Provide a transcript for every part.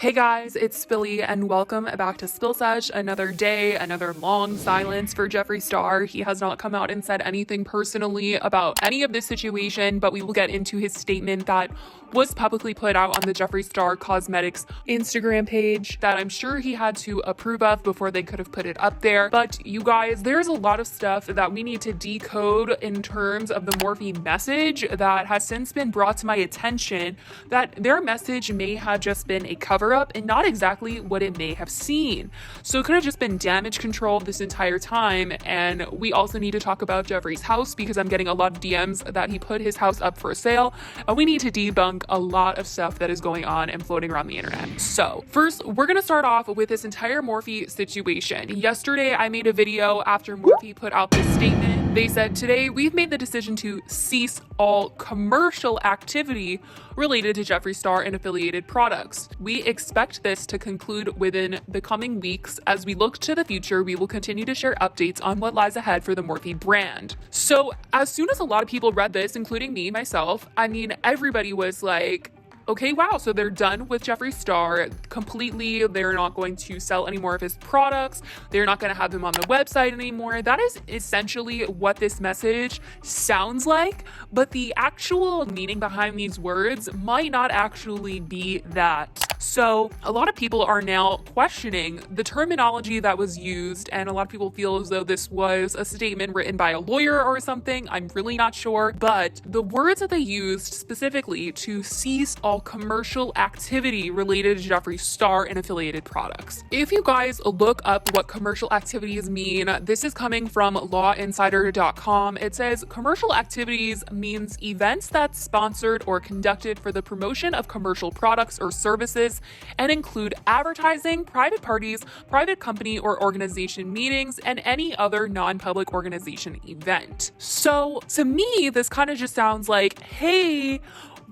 Hey guys, it's Spilly and welcome back to Spill Sesh. Another day, another long silence for Jeffree Star. He has not come out and said anything personally about any of this situation, but we will get into his statement that was publicly put out on the Jeffree Star Cosmetics Instagram page that I'm sure he had to approve of before they could have put it up there. But you guys, there's a lot of stuff that we need to decode in terms of the Morphe message that has since been brought to my attention, that their message may have just been a cover up and not exactly what it may have seen. So it could have just been damage control this entire time. And we also need to talk about Jeffree's house because I'm getting a lot of DMs that he put his house up for sale, and we need to debunk a lot of stuff that is going on and floating around the internet. So first, we're gonna start off with this entire Morphe situation. Yesterday, I made a video after Morphe put out this statement. They said, today we've made the decision to cease all commercial activity related to Jeffree Star and affiliated products. We expect this to conclude within the coming weeks. As we look to the future, we will continue to share updates on what lies ahead for the Morphe brand. So as soon as a lot of people read this, including me, myself, I mean, everybody was like, okay, wow, so they're done with Jeffree Star completely. They're not going to sell any more of his products. They're not going to have him on the website anymore. That is essentially what this message sounds like, but the actual meaning behind these words might not actually be that. So a lot of people are now questioning the terminology that was used, and a lot of people feel as though this was a statement written by a lawyer or something. I'm really not sure, but the words that they used specifically to cease all commercial activity related to Jeffree Star and affiliated products. If you guys look up what commercial activities mean, this is coming from lawinsider.com. It says commercial activities means events that's sponsored or conducted for the promotion of commercial products or services and include advertising, private parties, private company or organization meetings, and any other non-public organization event. So to me, this kind of just sounds like, hey,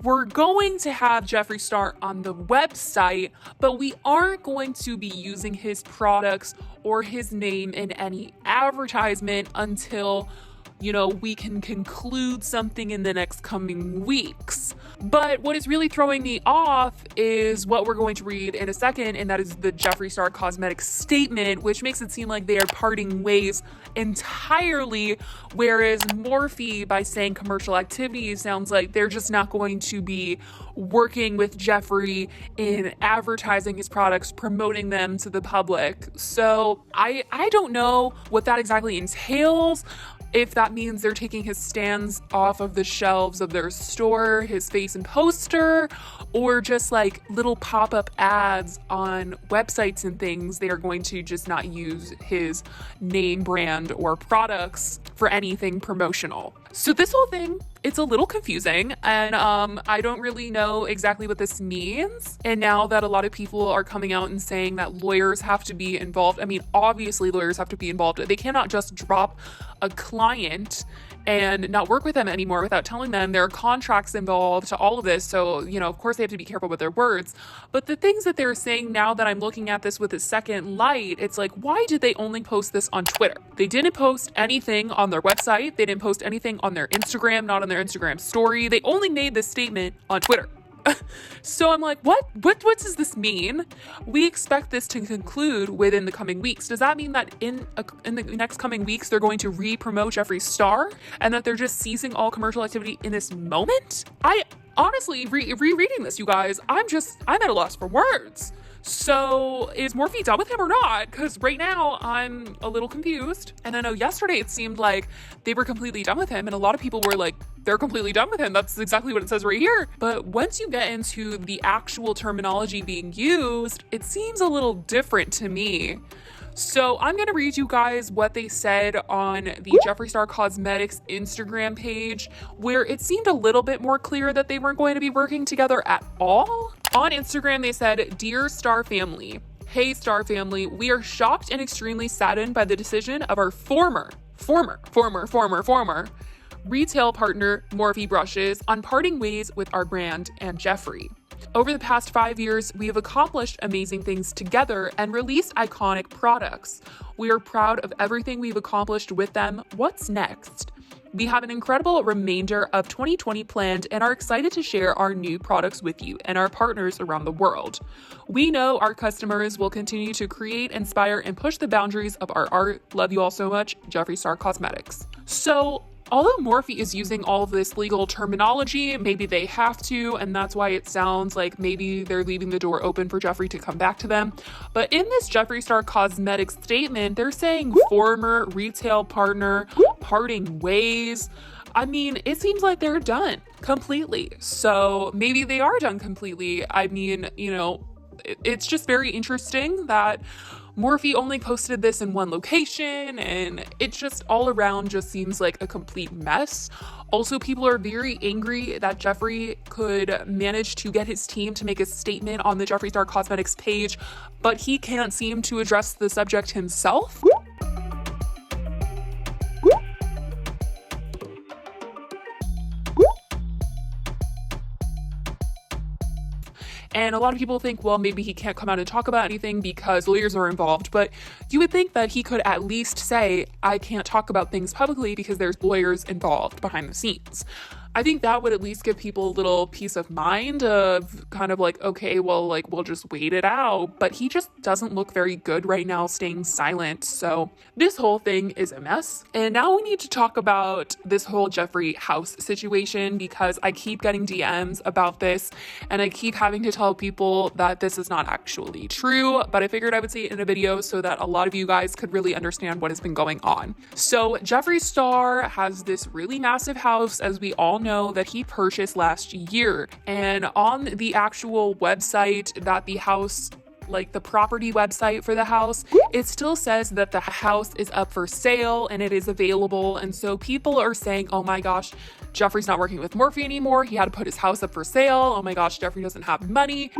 we're going to have Jeffree Star on the website, but we aren't going to be using his products or his name in any advertisement until, you know, we can conclude something in the next coming weeks. But what is really throwing me off is what we're going to read in a second, and that is the Jeffree Star Cosmetics statement, which makes it seem like they are parting ways entirely, whereas Morphe, by saying commercial activities, sounds like they're just not going to be working with Jeffree in advertising his products, promoting them to the public. So I don't know what that exactly entails. If that means they're taking his stands off of the shelves of their store, his face and poster, or just like little pop-up ads on websites and things, they are going to just not use his name, brand, or products for anything promotional. So this whole thing, it's a little confusing, and I don't really know exactly what this means. And now that a lot of people are coming out and saying that lawyers have to be involved, I mean, obviously lawyers have to be involved. They cannot just drop a client and not work with them anymore without telling them there are contracts involved to all of this. So, you know, of course they have to be careful with their words. But the things that they're saying now that I'm looking at this with a second light, it's like, why did they only post this on Twitter? They didn't post anything on their website. They didn't post anything on their Instagram, not on their Instagram story. They only made this statement on Twitter. So I'm like, what does this mean? We expect this to conclude within the coming weeks. Does that mean that in the next coming weeks, they're going to re-promote Jeffree Star and that they're just ceasing all commercial activity in this moment? I honestly, rereading this, you guys, I'm at a loss for words. So is Morphe done with him or not? Because right now I'm a little confused. And I know yesterday it seemed like they were completely done with him, and a lot of people were like, they're completely done with him. That's exactly what it says right here. But once you get into the actual terminology being used, it seems a little different to me. So I'm going to read you guys what they said on the Jeffree Star Cosmetics Instagram page, where it seemed a little bit more clear that they weren't going to be working together at all. On Instagram, they said, "Dear Star family, hey Star family, we are shocked and extremely saddened by the decision of our former retail partner, Morphe Brushes, on parting ways with our brand and Jeffree. Over the past 5 years, we have accomplished amazing things together and released iconic products. We are proud of everything we've accomplished with them. What's next? We have an incredible remainder of 2020 planned and are excited to share our new products with you and our partners around the world. We know our customers will continue to create, inspire, and push the boundaries of our art. Love you all so much, Jeffree Star Cosmetics. So, although Morphe is using all of this legal terminology, maybe they have to, and that's why it sounds like maybe they're leaving the door open for Jeffree to come back to them. But in this Jeffree Star Cosmetics statement, they're saying former retail partner, parting ways. I mean, it seems like they're done completely. So maybe they are done completely. I mean, it's just very interesting that Morphe only posted this in one location, and it just all around just seems like a complete mess. Also, people are very angry that Jeffree could manage to get his team to make a statement on the Jeffree Star Cosmetics page, but he can't seem to address the subject himself. And a lot of people think, well, maybe he can't come out and talk about anything because lawyers are involved. But you would think that he could at least say, I can't talk about things publicly because there's lawyers involved behind the scenes. I think that would at least give people a little peace of mind of kind of like, okay, well, like, we'll just wait it out. But he just doesn't look very good right now, staying silent. So this whole thing is a mess. And now we need to talk about this whole Jeffree house situation, because I keep getting DMs about this and I keep having to tell people that this is not actually true. But I figured I would say it in a video so that a lot of you guys could really understand what has been going on. So Jeffree Star has this really massive house, as we all know, that he purchased last year. And on the actual website that the house, like the property website for the house, it still says that the house is up for sale and it is available. And so people are saying, oh my gosh, Jeffree's not working with Morphe anymore. He had to put his house up for sale. Oh my gosh, Jeffree doesn't have money.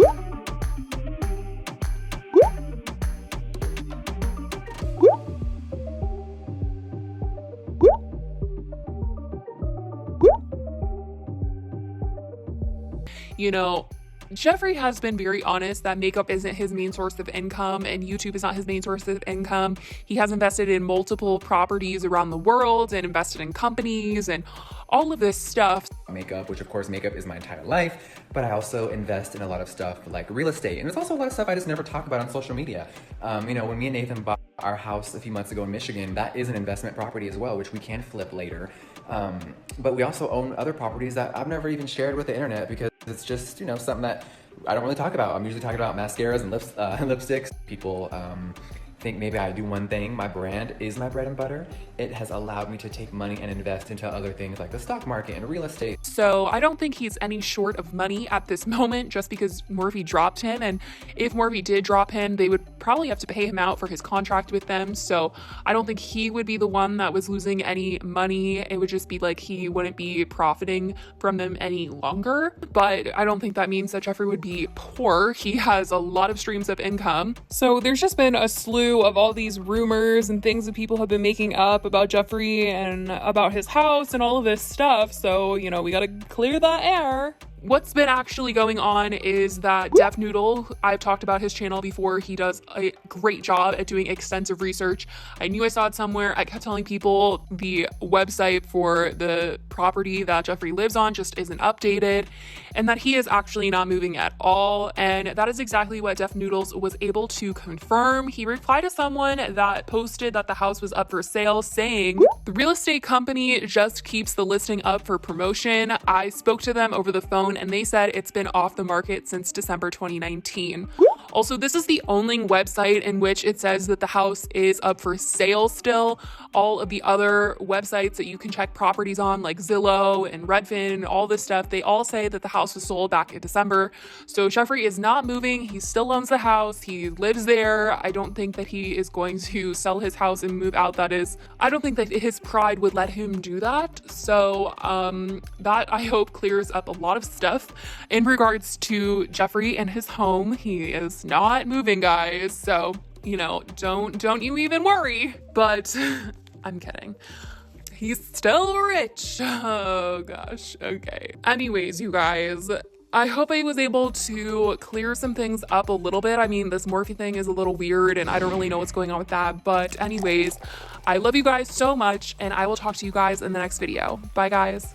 Jeffree has been very honest that makeup isn't his main source of income and YouTube is not his main source of income. He has invested in multiple properties around the world and invested in companies and all of this stuff. Makeup, which of course makeup is my entire life, but I also invest in a lot of stuff like real estate. And there's also a lot of stuff I just never talk about on social media. When me and Nathan bought our house a few months ago in Michigan, that is an investment property as well, which we can flip later. But we also own other properties that I've never even shared with the internet because it's just, something that I don't really talk about. I'm usually talking about mascaras and lipsticks. People think maybe I do one thing. My brand is my bread and butter. It has allowed me to take money and invest into other things like the stock market and real estate. So I don't think he's any short of money at this moment just because Morphe dropped him. And if Morphe did drop him, they would probably have to pay him out for his contract with them. So I don't think he would be the one that was losing any money. It would just be like he wouldn't be profiting from them any longer. But I don't think that means that Jeffree would be poor. He has a lot of streams of income. So there's just been a slew of all these rumors and things that people have been making up about Jeffree and about his house and all of this stuff. So, we gotta clear that air. What's been actually going on is that Def Noodle, I've talked about his channel before. He does a great job at doing extensive research. I knew I saw it somewhere. I kept telling people the website for the property that Jeffree lives on just isn't updated and that he is actually not moving at all. And that is exactly what Def Noodles was able to confirm. He replied to someone that posted that the house was up for sale saying, the real estate company just keeps the listing up for promotion. I spoke to them over the phone and they said it's been off the market since December 2019. Also, this is the only website in which it says that the house is up for sale still. All of the other websites that you can check properties on, like Zillow and Redfin, all this stuff, they all say that the house was sold back in December. So Jeffree is not moving. He still owns the house. He lives there. I don't think that he is going to sell his house and move out. I don't think that his pride would let him do that. So that I hope clears up a lot of stuff in regards to Jeffree and his home. He is not moving, guys. So, don't you even worry. But I'm kidding. He's still rich. Oh gosh. Okay. Anyways, you guys, I hope I was able to clear some things up a little bit. I mean, this Morphe thing is a little weird and I don't really know what's going on with that. But anyways, I love you guys so much and I will talk to you guys in the next video. Bye, guys.